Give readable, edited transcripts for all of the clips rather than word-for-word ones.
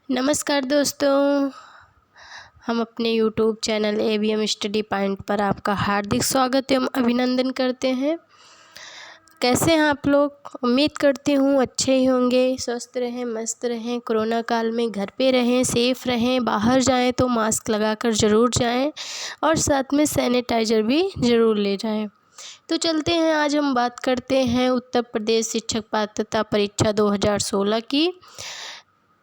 नमस्कार दोस्तों, हम अपने YouTube channel ABM study point पर आपका हार्दिक स्वागत एवं अभिनंदन करते हैं। कैसे हैं आप लोग? उम्मीद करती हूँ अच्छे ही होंगे, स्वस्थ रहें, मस्त रहें। कोरोना काल में घर पे रहें, सेफ़ रहें। बाहर जाएं तो मास्क लगाकर ज़रूर जाएं और साथ में सैनिटाइज़र भी ज़रूर ले जाएं। तो चलते हैं, आज हम बात करते हैं उत्तर प्रदेश शिक्षक पात्रता परीक्षा 2016 की।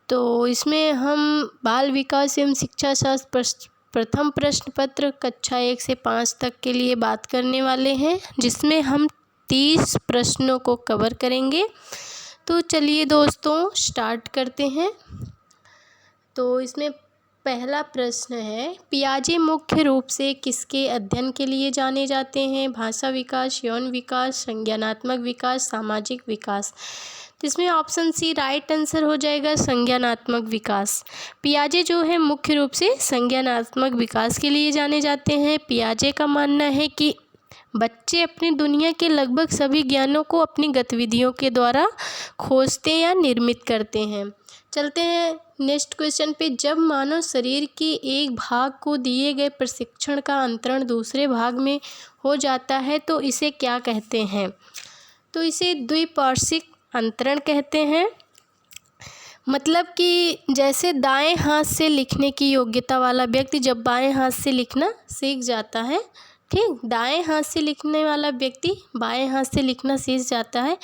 तो इसमें हम बाल विकास एवं शिक्षा शास्त्र प्रथम प्रश्न पत्र कक्षा 1 से 5 तक के लिए बात करने वाले हैं, जिसमें हम 30 प्रश्नों को कवर करेंगे। तो चलिए दोस्तों स्टार्ट करते हैं। तो इसमें पहला प्रश्न है, पियाजे मुख्य रूप से किसके अध्ययन के लिए जाने जाते हैं? भाषा विकास, यौन विकास, संज्ञानात्मक विकास, सामाजिक विकास। तो इसमें ऑप्शन सी राइट आंसर हो जाएगा, संज्ञानात्मक विकास। पियाजे जो है मुख्य रूप से संज्ञानात्मक विकास के लिए जाने जाते हैं। पियाजे का मानना है कि बच्चे अपनी दुनिया के लगभग सभी ज्ञानों को अपनी गतिविधियों के द्वारा खोजते या निर्मित करते हैं। चलते हैं नेक्स्ट क्वेश्चन पे। जब मानव शरीर के एक भाग को दिए गए प्रशिक्षण का अंतरण दूसरे भाग में हो जाता है तो इसे क्या कहते हैं? तो इसे द्विपार्श्विक अंतरण कहते हैं। मतलब कि जैसे दाएं हाथ से लिखने की योग्यता वाला व्यक्ति जब बाएं हाथ से लिखना सीख जाता है, ठीक, दाएं हाथ से लिखने वाला व्यक्ति बाएं हाथ से लिखना सीख जाता है,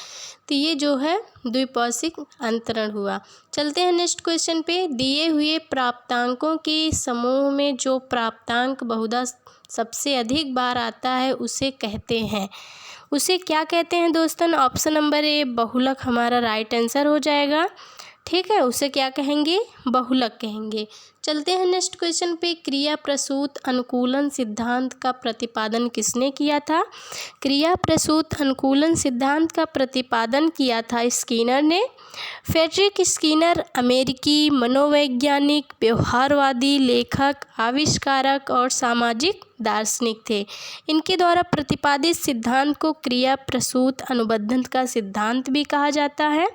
तो ये जो है द्विपार्श्विक अंतरण हुआ। चलते हैं नेक्स्ट क्वेश्चन पे। दिए हुए प्राप्तांकों के समूह में जो प्राप्तांक बहुधा सबसे अधिक बार आता है उसे कहते हैं, उसे क्या कहते हैं दोस्तों? ऑप्शन नंबर ए बहुलक हमारा राइट आंसर हो जाएगा। ठीक है, उसे क्या कहेंगे? बहुलक कहेंगे। चलते हैं नेक्स्ट क्वेश्चन पे। क्रिया प्रसूत अनुकूलन सिद्धांत का प्रतिपादन किसने किया था? क्रिया प्रसूत अनुकूलन सिद्धांत का प्रतिपादन किया था स्किनर ने। फ्रेडरिक स्किनर अमेरिकी मनोवैज्ञानिक, व्यवहारवादी, लेखक, आविष्कारक और सामाजिक दार्शनिक थे। इनके द्वारा प्रतिपादित सिद्धांत को क्रिया प्रसूत अनुबंधन का सिद्धांत भी कहा जाता है।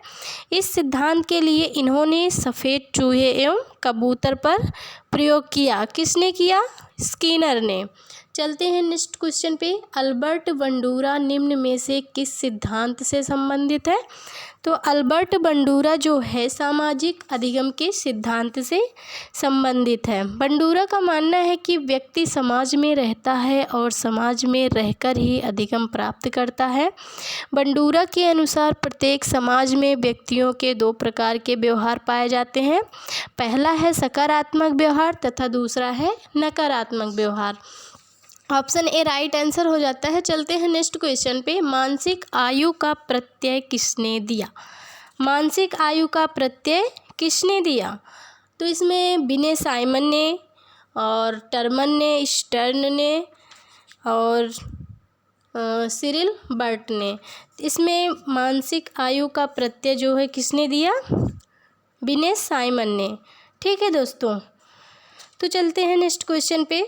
इस सिद्धांत के लिए इन्होंने सफ़ेद चूहे एवं कबूतर पर प्रयोग किया। किसने किया? स्किनर ने। चलते हैं नेक्स्ट क्वेश्चन पे। अल्बर्ट बंडूरा निम्न में से किस सिद्धांत से संबंधित है? तो अल्बर्ट बंडूरा जो है सामाजिक अधिगम के सिद्धांत से संबंधित है। बंडूरा का मानना है कि व्यक्ति समाज में रहता है और समाज में रहकर ही अधिगम प्राप्त करता है। बंडूरा के अनुसार प्रत्येक समाज में व्यक्तियों के दो प्रकार के व्यवहार पाए जाते हैं। पहला है सकारात्मक व्यवहार तथा दूसरा है नकारात्मक व्यवहार। ऑप्शन ए राइट आंसर हो जाता है। चलते हैं नेक्स्ट क्वेश्चन पे। मानसिक आयु का प्रत्यय किसने दिया? मानसिक आयु का प्रत्यय किसने दिया? तो इसमें विने साइमन ने और टर्मन ने, स्टर्न ने और सिरिल बर्ट ने। इसमें मानसिक आयु का प्रत्यय जो है किसने दिया? विने साइमन ने। ठीक है दोस्तों, तो चलते हैं नेक्स्ट क्वेश्चन पे।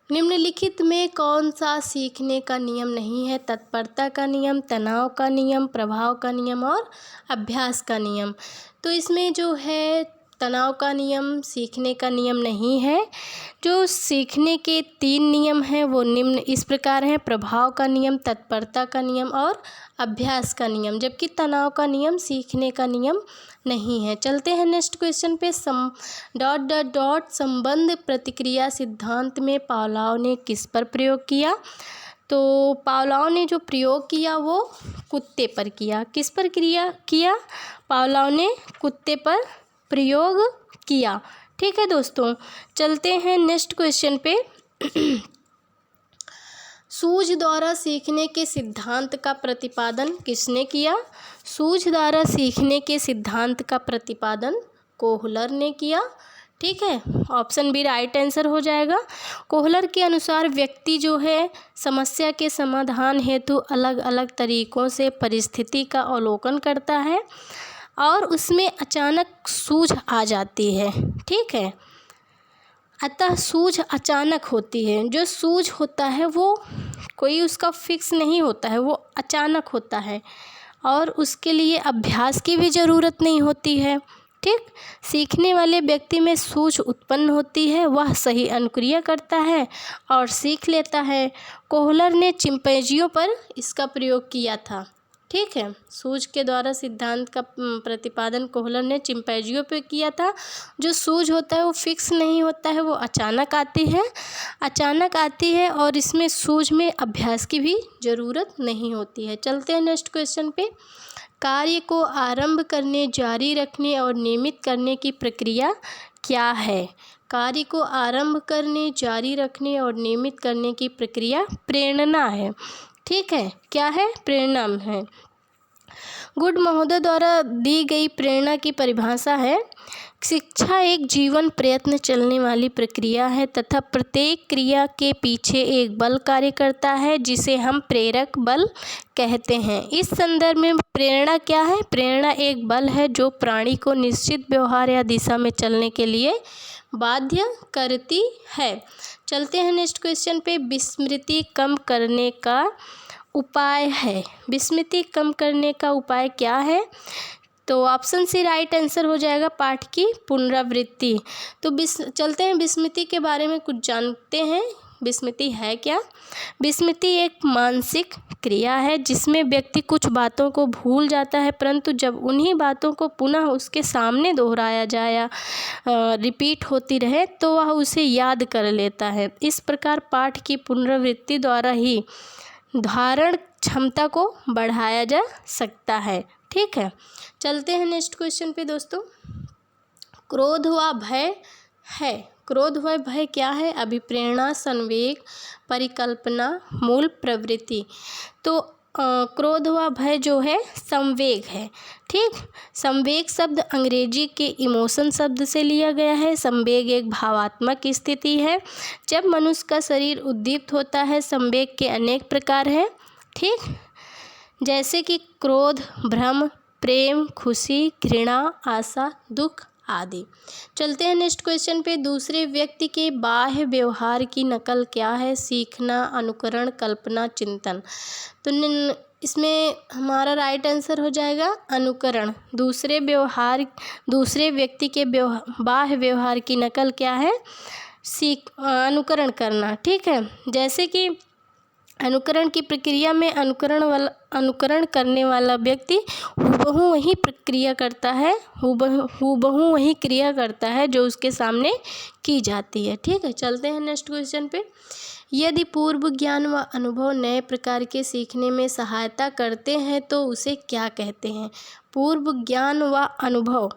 निम्नलिखित में कौन सा सीखने का नियम नहीं है? तत्परता का नियम, तनाव का नियम, प्रभाव का नियम और अभ्यास का नियम। तो इसमें जो है तनाव का नियम सीखने का नियम नहीं है। जो सीखने के 3 नियम हैं वो निम्न इस प्रकार हैं: प्रभाव का नियम, तत्परता का नियम और अभ्यास का नियम, जबकि तनाव का नियम सीखने का नियम नहीं है। चलते हैं नेक्स्ट क्वेश्चन पे। संबंध प्रतिक्रिया सिद्धांत में पावलोव ने किस पर प्रयोग किया? तो पावलोव ने जो प्रयोग किया वो कुत्ते पर किया। किस पर किया? पावलोव ने कुत्ते पर प्रयोग किया। ठीक है दोस्तों, चलते हैं नेक्स्ट क्वेश्चन पे। सूझ द्वारा सीखने के सिद्धांत का प्रतिपादन किसने किया? सूझ द्वारा सीखने के सिद्धांत का प्रतिपादन कोहलर ने किया। ठीक है, ऑप्शन बी राइट आंसर हो जाएगा। कोहलर के अनुसार व्यक्ति जो है समस्या के समाधान हेतु अलग अलग तरीकों से परिस्थिति का अवलोकन करता है और उसमें अचानक सूझ आ जाती है। ठीक है, अतः सूझ अचानक होती है। जो सूझ होता है वो कोई उसका फिक्स नहीं होता है, वो अचानक होता है और उसके लिए अभ्यास की भी ज़रूरत नहीं होती है। ठीक, सीखने वाले व्यक्ति में सूझ उत्पन्न होती है, वह सही अनुक्रिया करता है और सीख लेता है। कोहलर ने चिंपैंजियों पर इसका प्रयोग किया था। ठीक है, सूझ के द्वारा सिद्धांत का प्रतिपादन कोहलर ने चिंपैंजियों पे किया था। जो सूझ होता है वो फिक्स नहीं होता है, वो अचानक आती है और इसमें सूझ में अभ्यास की भी ज़रूरत नहीं होती है। चलते हैं नेक्स्ट क्वेश्चन पे। कार्य को आरंभ करने, जारी रखने और नियमित करने की प्रक्रिया क्या है? कार्य को आरंभ करने, जारी रखने और नियमित करने की प्रक्रिया प्रेरणा है। ठीक है, क्या है? प्रेरणा है। गुड महोदय द्वारा दी गई प्रेरणा की परिभाषा है, शिक्षा एक जीवन प्रयत्न चलने वाली प्रक्रिया है तथा प्रत्येक क्रिया के पीछे एक बल कार्य करता है जिसे हम प्रेरक बल कहते हैं। इस संदर्भ में प्रेरणा क्या है? प्रेरणा एक बल है जो प्राणी को निश्चित व्यवहार या दिशा में चलने के लिए बाध्य करती है। चलते हैं नेक्स्ट क्वेश्चन पे। विस्मृति कम करने का उपाय है। विस्मृति कम करने का उपाय क्या है? तो ऑप्शन सी राइट आंसर हो जाएगा, पाठ की पुनरावृत्ति। तो चलते हैं विस्मृति के बारे में कुछ जानते हैं। विस्मृति है क्या? विस्मृति एक मानसिक क्रिया है जिसमें व्यक्ति कुछ बातों को भूल जाता है, परंतु जब उन्हीं बातों को पुनः उसके सामने दोहराया जाए या रिपीट होती रहे तो वह उसे याद कर लेता है। इस प्रकार पाठ की पुनरावृत्ति द्वारा ही धारण क्षमता को बढ़ाया जा सकता है। ठीक है, चलते हैं नेक्स्ट क्वेश्चन पे दोस्तों। क्रोध व भय है। क्रोध व भय क्या है? अभिप्रेरणा, संवेग, परिकल्पना, मूल प्रवृत्ति। तो क्रोध व भय जो है संवेग है। ठीक, संवेग शब्द अंग्रेजी के इमोशन शब्द से लिया गया है। संवेग एक भावात्मक स्थिति है जब मनुष्य का शरीर उद्दीप्त होता है। संवेग के अनेक प्रकार हैं। ठीक, जैसे कि क्रोध, भ्रम, प्रेम, खुशी, घृणा, आशा, दुख आदि। चलते हैं नेक्स्ट क्वेश्चन पे। दूसरे व्यक्ति के बाह्य व्यवहार की नकल क्या है? सीखना, अनुकरण, कल्पना, चिंतन। तो इसमें हमारा राइट आंसर हो जाएगा अनुकरण। दूसरे व्यक्ति के बाह्य व्यवहार की नकल क्या है? अनुकरण करना। ठीक है, जैसे कि अनुकरण की प्रक्रिया में अनुकरण करने वाला व्यक्ति हूबहू वही प्रक्रिया करता है, हूबहू वही क्रिया करता है जो उसके सामने की जाती है। ठीक है, चलते हैं नेक्स्ट क्वेश्चन पे। यदि पूर्व ज्ञान व अनुभव नए प्रकार के सीखने में सहायता करते हैं तो उसे क्या कहते हैं? पूर्व ज्ञान व अनुभव,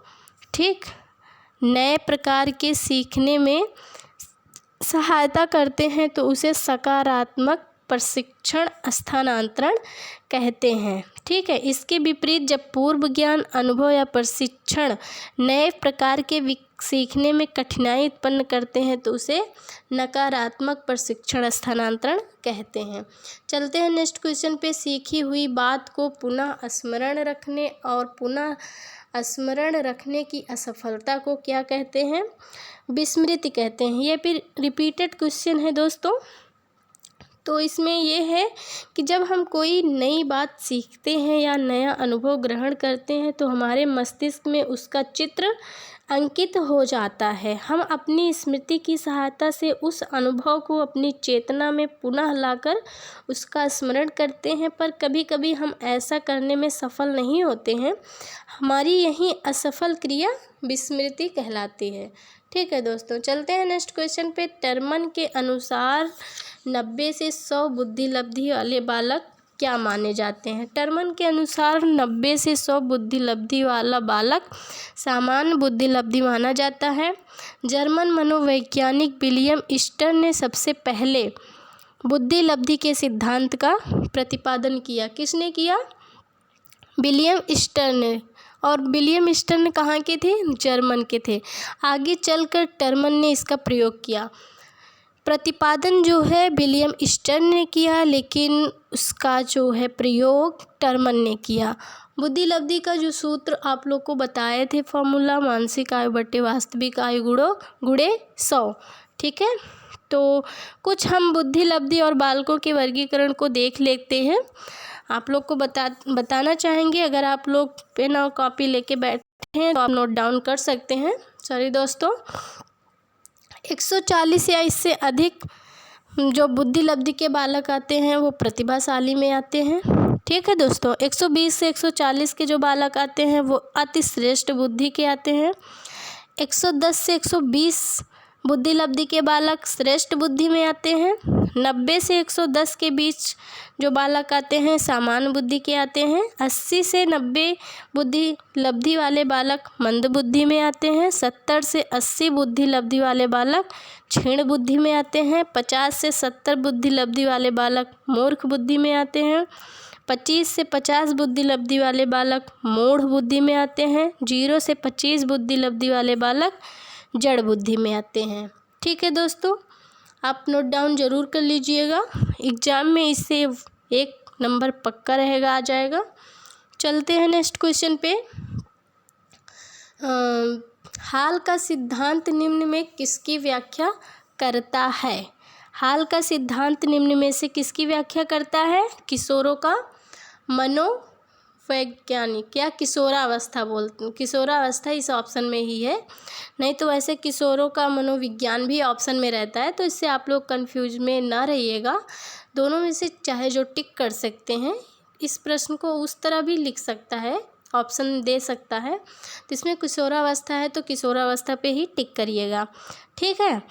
ठीक, नए प्रकार के सीखने में सहायता करते हैं तो उसे सकारात्मक प्रशिक्षण स्थानांतरण कहते हैं। ठीक है, इसके विपरीत जब पूर्व ज्ञान, अनुभव या प्रशिक्षण नए प्रकार के सीखने में कठिनाई उत्पन्न करते हैं तो उसे नकारात्मक प्रशिक्षण स्थानांतरण कहते हैं। चलते हैं नेक्स्ट क्वेश्चन पे। सीखी हुई बात को पुनः स्मरण रखने और पुनः स्मरण रखने की असफलता को क्या कहते हैं? विस्मृति कहते हैं। ये भी रिपीटेड क्वेश्चन है दोस्तों। तो इसमें ये है कि जब हम कोई नई बात सीखते हैं या नया अनुभव ग्रहण करते हैं तो हमारे मस्तिष्क में उसका चित्र अंकित हो जाता है। हम अपनी स्मृति की सहायता से उस अनुभव को अपनी चेतना में पुनः लाकर उसका स्मरण करते हैं, पर कभी कभी हम ऐसा करने में सफल नहीं होते हैं। हमारी यही असफल क्रिया विस्मृति कहलाती है। ठीक है दोस्तों, चलते हैं नेक्स्ट क्वेश्चन पे। टर्मन के अनुसार 90 से 100 बुद्धि लब्धि वाले बालक क्या माने जाते हैं? टर्मन के अनुसार 90 से 100 बुद्धि लब्धि वाला बालक सामान्य बुद्धि लब्धि माना जाता है। जर्मन मनोवैज्ञानिक विलियम स्टर ने सबसे पहले बुद्धि लब्धि के सिद्धांत का प्रतिपादन किया। किसने किया? विलियम स्टर ने। और विलियम स्टर ने कहाँ के थे? जर्मन के थे। आगे चलकर टर्मन ने इसका प्रयोग किया। प्रतिपादन जो है विलियम स्टर ने किया, लेकिन उसका जो है प्रयोग टर्मन ने किया। बुद्धि लब्धि का जो सूत्र आप लोग को बताए थे, फॉर्मूला मानसिक आयु बटे वास्तविक आयु गुणे 100। ठीक है, तो कुछ हम बुद्धि लब्धि और बालकों के वर्गीकरण को देख लेते हैं। आप लोग को बताना चाहेंगे। अगर आप लोग पेन और कॉपी लेके बैठे हैं तो आप नोट डाउन कर सकते हैं। सॉरी दोस्तों, 140 या इससे अधिक जो बुद्धि लब्धि के बालक आते हैं वो प्रतिभाशाली में आते हैं। ठीक है दोस्तों, 120 से 140 के जो बालक आते हैं वो अति श्रेष्ठ बुद्धि के आते हैं। 110 से 120 बुद्धि लब्धि के बालक श्रेष्ठ बुद्धि में आते हैं। 90 से 110 के बीच जो बालक आते हैं सामान्य बुद्धि के आते हैं। 80 से 90 बुद्धि लब्धि वाले बालक मंद बुद्धि में आते हैं। 70 से 80 बुद्धि लब्धि वाले बालक क्षीण बुद्धि में आते हैं। 50 से 70 बुद्धि लब्धि वाले बालक मूर्ख बुद्धि में आते हैं। 25 से 50 बुद्धि लब्धि वाले बालक मूढ़ बुद्धि में आते हैं। 0 से 25 बुद्धि लब्धि वाले बालक जड़ बुद्धि में आते हैं। ठीक है दोस्तों, आप नोट डाउन ज़रूर कर लीजिएगा, एग्ज़ाम में इससे 1 नंबर पक्का रहेगा, आ जाएगा। चलते हैं नेक्स्ट क्वेश्चन पे। हाल का सिद्धांत निम्न में किसकी व्याख्या करता है? हाल का सिद्धांत निम्न में से किसकी व्याख्या करता है? किशोरों का मनोवैज्ञानिक या किशोरावस्था बोलते, किशोरावस्था इस ऑप्शन में ही है, नहीं तो वैसे किशोरों का मनोविज्ञान भी ऑप्शन में रहता है, तो इससे आप लोग कंफ्यूज में ना रहिएगा। दोनों में से चाहे जो टिक कर सकते हैं। इस प्रश्न को उस तरह भी लिख सकता है, ऑप्शन दे सकता है, तो इसमें किशोरावस्था है तो किशोरावस्था पे ही टिक करिएगा। ठीक है,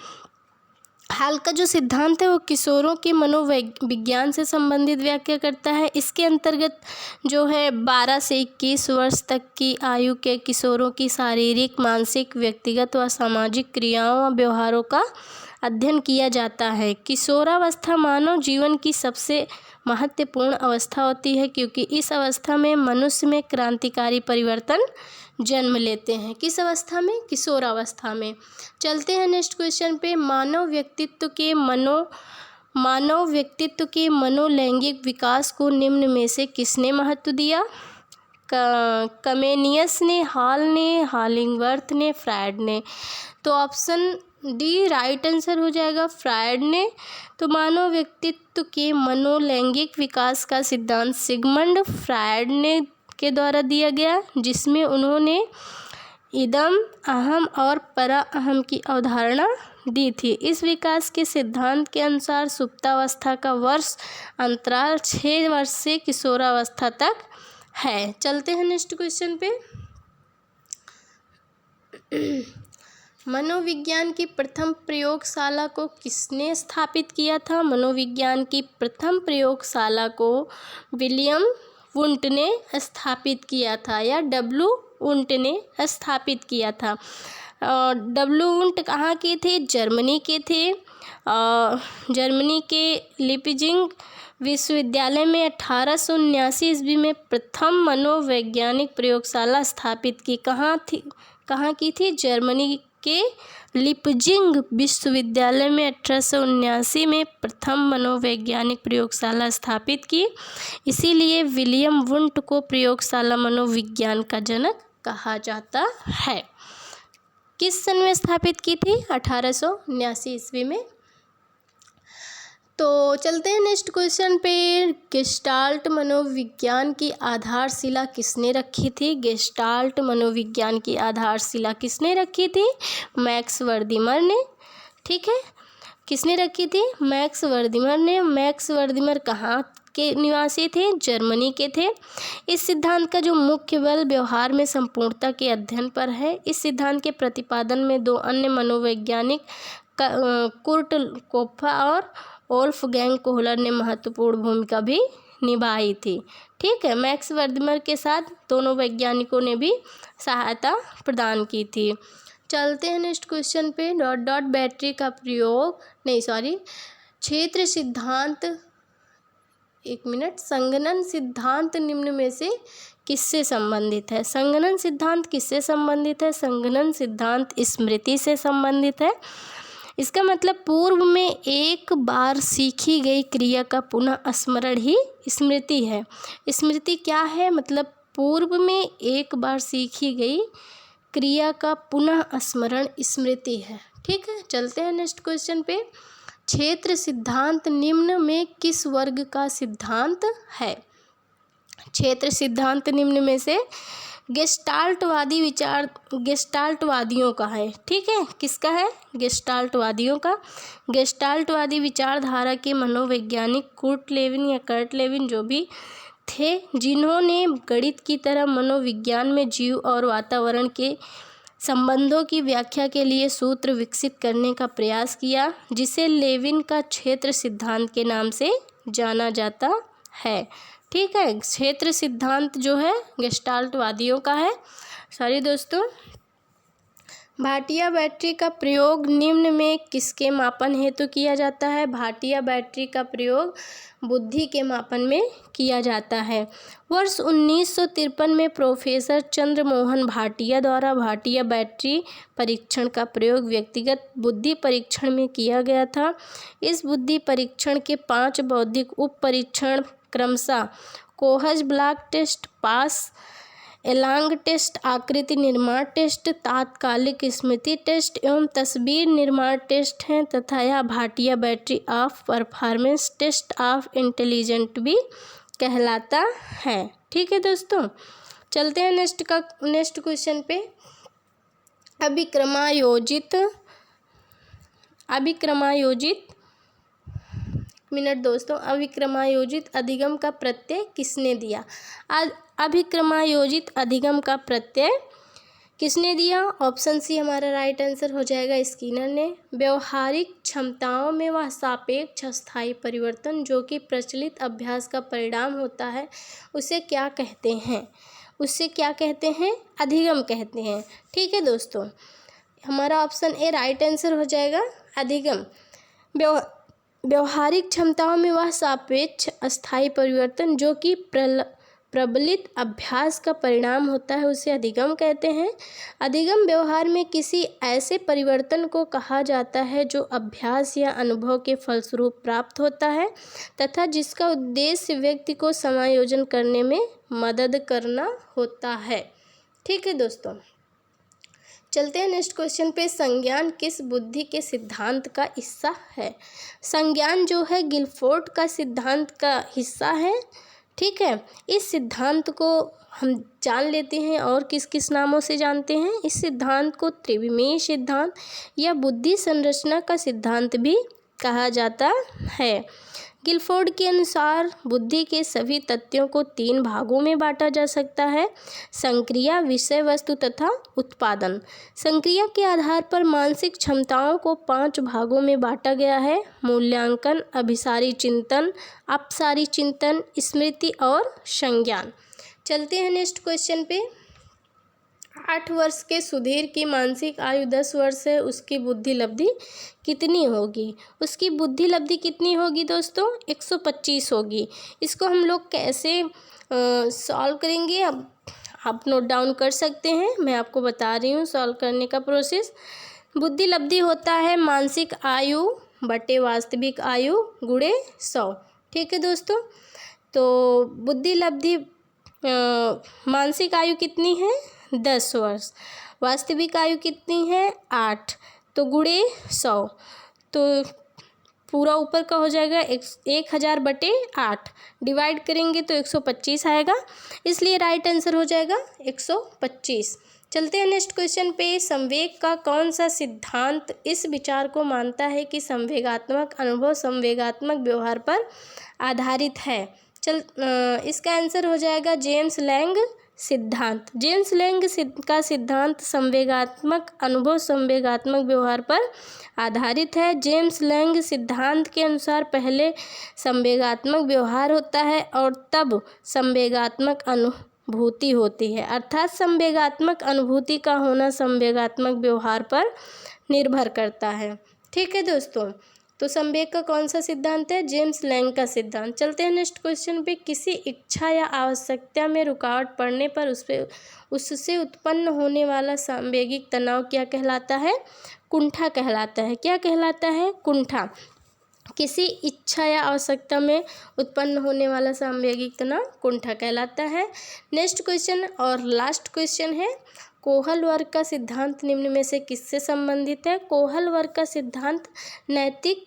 हाल का जो सिद्धांत है वो किशोरों के मनोविज्ञान से संबंधित व्याख्या करता है। इसके अंतर्गत जो है 12 से 21 वर्ष तक की आयु के किशोरों की शारीरिक, मानसिक, व्यक्तिगत व सामाजिक क्रियाओं व व्यवहारों का अध्ययन किया जाता है। किशोरावस्था मानव जीवन की सबसे महत्वपूर्ण अवस्था होती है, क्योंकि इस अवस्था में मनुष्य में क्रांतिकारी परिवर्तन जन्म लेते हैं। किस अवस्था में? किशोरावस्था में। चलते हैं नेक्स्ट क्वेश्चन पे। मानव व्यक्तित्व के मनोलैंगिक विकास को निम्न में से किसने महत्व दिया? कमेनियस ने, हॉल ने, हॉलिंगवर्थ ने, फ्रायड ने। तो ऑप्शन डी राइट आंसर हो जाएगा, फ्रायड ने। तो मानव व्यक्तित्व के मनोलैंगिक विकास का सिद्धांत सिगमंड फ्रायड ने के द्वारा दिया गया, जिसमें उन्होंने इदम, अहम और परा अहम की अवधारणा दी थी। इस विकास के सिद्धांत के अनुसार सुप्तावस्था का वर्ष अंतराल 6 वर्ष से किशोरावस्था तक है। चलते हैं नेक्स्ट क्वेश्चन पे। मनोविज्ञान की प्रथम प्रयोगशाला को किसने स्थापित किया था? मनोविज्ञान की प्रथम प्रयोगशाला को विलियम वुंट ने स्थापित किया था, या डब्ल्यू वुंट ने स्थापित किया था। डब्ल्यू वुंट कहाँ के थे? जर्मनी के थे। जर्मनी के लिपजिंग विश्वविद्यालय में 1879 ईस्वी में प्रथम मनोवैज्ञानिक प्रयोगशाला स्थापित की। कहाँ की थी? जर्मनी के लिपजिंग विश्वविद्यालय में 1879 में प्रथम मनोवैज्ञानिक प्रयोगशाला स्थापित की। इसीलिए विलियम वुंट को प्रयोगशाला मनोविज्ञान का जनक कहा जाता है। किस सन में स्थापित की थी? 1879 ईस्वी में। तो चलते हैं नेक्स्ट क्वेश्चन पे। गेस्टाल्ट मनोविज्ञान की आधारशिला किसने रखी थी? गेस्टाल्ट मनोविज्ञान की आधारशिला किसने रखी थी? मैक्स वर्दिमर ने। ठीक है, किसने रखी थी? मैक्स वर्दिमर ने। मैक्स वर्दिमर कहाँ के निवासी थे? जर्मनी के थे। इस सिद्धांत का जो मुख्य बल व्यवहार में संपूर्णता के अध्ययन पर है। इस सिद्धांत के प्रतिपादन में 2 अन्य मनोवैज्ञानिक कुर्ट कोप्फा और वोल्फगैंग कोहलर ने महत्वपूर्ण भूमिका भी निभाई थी। ठीक है, मैक्स वर्दिमर के साथ दोनों वैज्ञानिकों ने भी सहायता प्रदान की थी। चलते हैं नेक्स्ट क्वेश्चन पे। डॉट डॉट बैटरी का प्रयोग, नहीं सॉरी, क्षेत्र सिद्धांत, एक मिनट, संगणन सिद्धांत निम्न में से किससे संबंधित है? संगणन सिद्धांत किससे संबंधित है? संगणन सिद्धांत स्मृति से संबंधित है। इसका मतलब पूर्व में एक बार सीखी गई क्रिया का पुनः स्मरण ही स्मृति है। स्मृति क्या है? मतलब पूर्व में एक बार सीखी गई क्रिया का पुनः स्मरण स्मृति है। ठीक है, चलते हैं नेक्स्ट क्वेश्चन पे। क्षेत्र सिद्धांत निम्न में किस वर्ग का सिद्धांत है? क्षेत्र सिद्धांत निम्न में से गेस्टाल्टवादियों का है। ठीक है, किसका है? गेस्टाल्टवादियों का। गेस्टाल्टवादी विचारधारा के मनोवैज्ञानिक कुर्ट लेविन या कर्ट लेविन जो भी थे, जिन्होंने गणित की तरह मनोविज्ञान में जीव और वातावरण के संबंधों की व्याख्या के लिए सूत्र विकसित करने का प्रयास किया, जिसे लेविन का क्षेत्र सिद्धांत के नाम से जाना जाता है। ठीक है, क्षेत्र सिद्धांत जो है गेस्टाल्टवादियों का है। सॉरी दोस्तों, भाटिया बैटरी का प्रयोग निम्न में किसके मापन हेतु किया जाता है? भाटिया बैटरी का प्रयोग बुद्धि के मापन में किया जाता है। वर्ष 1953 में प्रोफेसर चंद्रमोहन भाटिया द्वारा भाटिया बैटरी परीक्षण का प्रयोग व्यक्तिगत बुद्धि परीक्षण में किया गया था। इस बुद्धि परीक्षण के 5 बौद्धिक उप परीक्षण क्रमशः कोहज ब्लॉक टेस्ट, पास एलांग टेस्ट, आकृति निर्माण टेस्ट, तात्कालिक स्मृति टेस्ट एवं तस्वीर निर्माण टेस्ट हैं तथा यह Bhatia battery of performance test of intelligent भी कहलाता है। ठीक है दोस्तों, चलते हैं नेक्स्ट क्वेश्चन पे। अभिक्रमायोजित अधिगम का प्रत्यय किसने दिया? अभिक्रमायोजित अधिगम का प्रत्यय किसने दिया? ऑप्शन सी हमारा राइट आंसर हो जाएगा, स्किनर ने। व्यवहारिक क्षमताओं में वह सापेक्ष स्थायी परिवर्तन जो कि प्रचलित अभ्यास का परिणाम होता है, उसे क्या कहते हैं? अधिगम कहते हैं। ठीक है दोस्तों, हमारा ऑप्शन ए राइट आंसर हो जाएगा, अधिगम। व्यवहारिक क्षमताओं में वह सापेक्ष अस्थायी परिवर्तन जो कि प्रबलित अभ्यास का परिणाम होता है, उसे अधिगम कहते हैं। अधिगम व्यवहार में किसी ऐसे परिवर्तन को कहा जाता है जो अभ्यास या अनुभव के फलस्वरूप प्राप्त होता है तथा जिसका उद्देश्य व्यक्ति को समायोजन करने में मदद करना होता है। ठीक है दोस्तों, चलते हैं नेक्स्ट क्वेश्चन पे। संज्ञान किस बुद्धि के सिद्धांत का हिस्सा है? संज्ञान जो है गिलफोर्ड का सिद्धांत का हिस्सा है। ठीक है, इस सिद्धांत को हम जान लेते हैं और किस किस नामों से जानते हैं। इस सिद्धांत को त्रिविमीय सिद्धांत या बुद्धि संरचना का सिद्धांत भी कहा जाता है। गिलफोर्ड के अनुसार बुद्धि के सभी तथ्यों को 3 भागों में बांटा जा सकता है: संक्रिया, विषय वस्तु तथा उत्पादन। संक्रिया के आधार पर मानसिक क्षमताओं को 5 भागों में बांटा गया है: मूल्यांकन, अभिसारी चिंतन, अपसारी चिंतन, स्मृति और संज्ञान। चलते हैं नेक्स्ट क्वेश्चन पे। 8 वर्ष के सुधीर की मानसिक आयु 10 वर्ष है, उसकी बुद्धि लब्धि कितनी होगी? उसकी बुद्धि लब्धि कितनी होगी दोस्तों? 125 होगी। इसको हम लोग कैसे सॉल्व करेंगे, अब आप नोट डाउन कर सकते हैं, मैं आपको बता रही हूँ सॉल्व करने का प्रोसेस। बुद्धि लब्धि होता है मानसिक आयु बटे वास्तविक आयु गुणे 100। ठीक है दोस्तों, तो बुद्धि लब्धि मानसिक आयु कितनी है? 10 वर्ष। वास्तविक आयु कितनी है? 8, तो गुणे 100, तो पूरा ऊपर का हो जाएगा 1000 बटे 8, डिवाइड करेंगे तो 125 आएगा, इसलिए राइट आंसर हो जाएगा 125। चलते हैं नेक्स्ट क्वेश्चन पे। संवेग का कौन सा सिद्धांत इस विचार को मानता है कि संवेगात्मक अनुभव संवेगात्मक व्यवहार पर आधारित है? इसका आंसर हो जाएगा जेम्स लैंग सिद्धांत। जेम्स लैंग का सिद्धांत संवेगात्मक अनुभव संवेगात्मक व्यवहार पर आधारित है। जेम्स लैंग सिद्धांत के अनुसार पहले संवेगात्मक व्यवहार होता है और तब संवेगात्मक अनुभूति होती है, अर्थात संवेगात्मक अनुभूति का होना संवेगात्मक व्यवहार पर निर्भर करता है। ठीक है दोस्तों, तो संवेग का कौन सा सिद्धांत है? जेम्स लैंग का सिद्धांत। चलते हैं नेक्स्ट क्वेश्चन पे। किसी इच्छा या आवश्यकता में रुकावट पड़ने पर उससे उत्पन्न होने वाला संवेगिक तनाव क्या कहलाता है? कुंठा कहलाता है। क्या कहलाता है? कुंठा। किसी इच्छा या आवश्यकता में उत्पन्न होने वाला संवेगिक तनाव कुंठा कहलाता है। नेक्स्ट क्वेश्चन और लास्ट क्वेश्चन है, कोहल वर्ग का सिद्धांत निम्न में से किससे संबंधित है? कोहल वर्ग का सिद्धांत नैतिक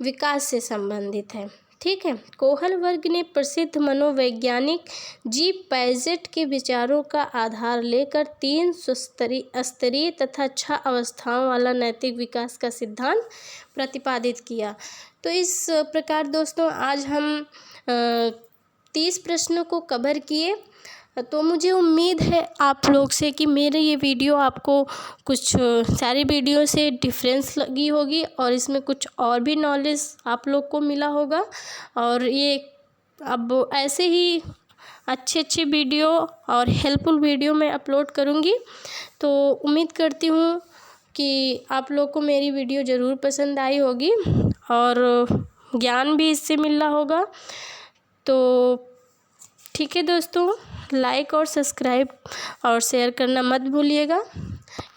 विकास से संबंधित है। ठीक है। कोहल वर्ग ने प्रसिद्ध मनोवैज्ञानिक जी पैजेट के विचारों का आधार लेकर 3 स्तरीय तथा 6 अवस्थाओं वाला नैतिक विकास का सिद्धांत प्रतिपादित किया। तो इस प्रकार दोस्तों आज हम 30 प्रश्नों को कवर किए। तो मुझे उम्मीद है आप लोग से कि मेरे ये वीडियो आपको कुछ सारी वीडियो से डिफरेंस लगी होगी और इसमें कुछ और भी नॉलेज आप लोग को मिला होगा। और ये अब ऐसे ही अच्छे वीडियो और हेल्पफुल वीडियो मैं अपलोड करूँगी। तो उम्मीद करती हूँ कि आप लोग को मेरी वीडियो ज़रूर पसंद आई होगी और ज्ञान भी इससे मिल रहा होगा। तो ठीक है दोस्तों, लाइक और सब्सक्राइब और शेयर करना मत भूलिएगा।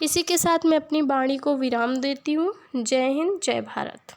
इसी के साथ मैं अपनी वाणी को विराम देती हूँ। जय हिंद, जय भारत।